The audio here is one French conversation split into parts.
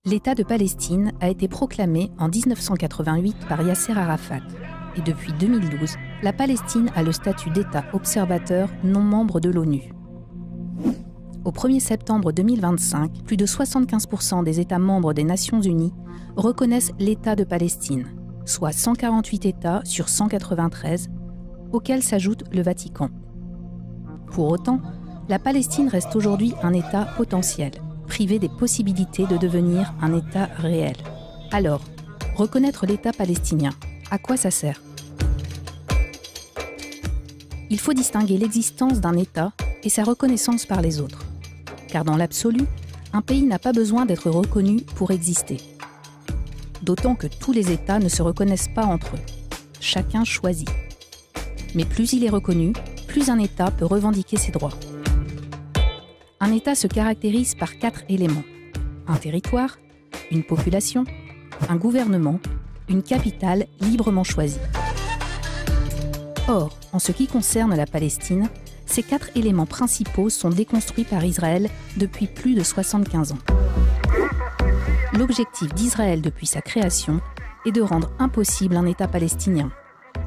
L'État de Palestine a été proclamé en 1988 par Yasser Arafat. Et depuis 2012, la Palestine a le statut d'État observateur non membre de l'ONU. Au 1er septembre 2025, plus de 75% des États membres des Nations Unies reconnaissent l'État de Palestine, soit 148 États sur 193, auxquels s'ajoute le Vatican. Pour autant, la Palestine reste aujourd'hui un État potentiel, privé des possibilités de devenir un État réel. Alors, reconnaître l'État palestinien, à quoi ça sert ? Il faut distinguer l'existence d'un État et sa reconnaissance par les autres. Car dans l'absolu, un pays n'a pas besoin d'être reconnu pour exister. D'autant que tous les États ne se reconnaissent pas entre eux. Chacun choisit. Mais plus il est reconnu, plus un État peut revendiquer ses droits. Un État se caractérise par 4 éléments. Un territoire, une population, un gouvernement, une capitale librement choisie. Or, en ce qui concerne la Palestine, ces 4 éléments principaux sont déconstruits par Israël depuis plus de 75 ans. L'objectif d'Israël depuis sa création est de rendre impossible un État palestinien,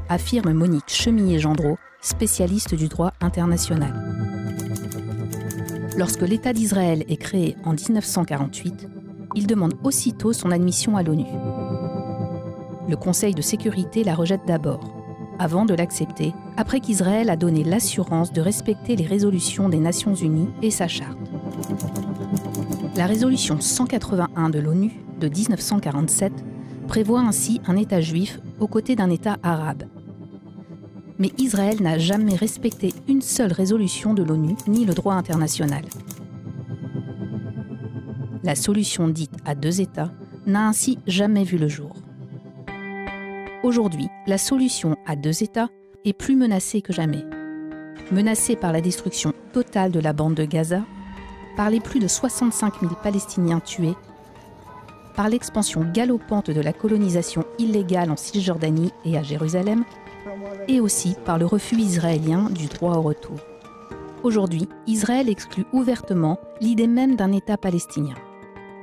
affirme Monique Chemillé-Gendreau, spécialiste du droit international. Lorsque l'État d'Israël est créé en 1948, il demande aussitôt son admission à l'ONU. Le Conseil de sécurité la rejette d'abord, avant de l'accepter, après qu'Israël a donné l'assurance de respecter les résolutions des Nations Unies et sa charte. La résolution 181 de l'ONU de 1947 prévoit ainsi un État juif aux côtés d'un État arabe. Mais Israël n'a jamais respecté une seule résolution de l'ONU ni le droit international. La solution dite à 2 États n'a ainsi jamais vu le jour. Aujourd'hui, la solution à 2 États est plus menacée que jamais. Menacée par la destruction totale de la bande de Gaza, par les plus de 65 000 Palestiniens tués, par l'expansion galopante de la colonisation illégale en Cisjordanie et à Jérusalem, et aussi par le refus israélien du droit au retour. Aujourd'hui, Israël exclut ouvertement l'idée même d'un État palestinien.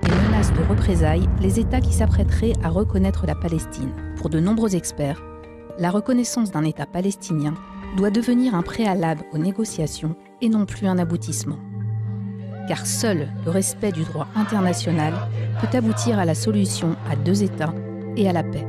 Et menace de représailles les États qui s'apprêteraient à reconnaître la Palestine. Pour de nombreux experts, la reconnaissance d'un État palestinien doit devenir un préalable aux négociations et non plus un aboutissement. Car seul le respect du droit international peut aboutir à la solution à 2 États et à la paix.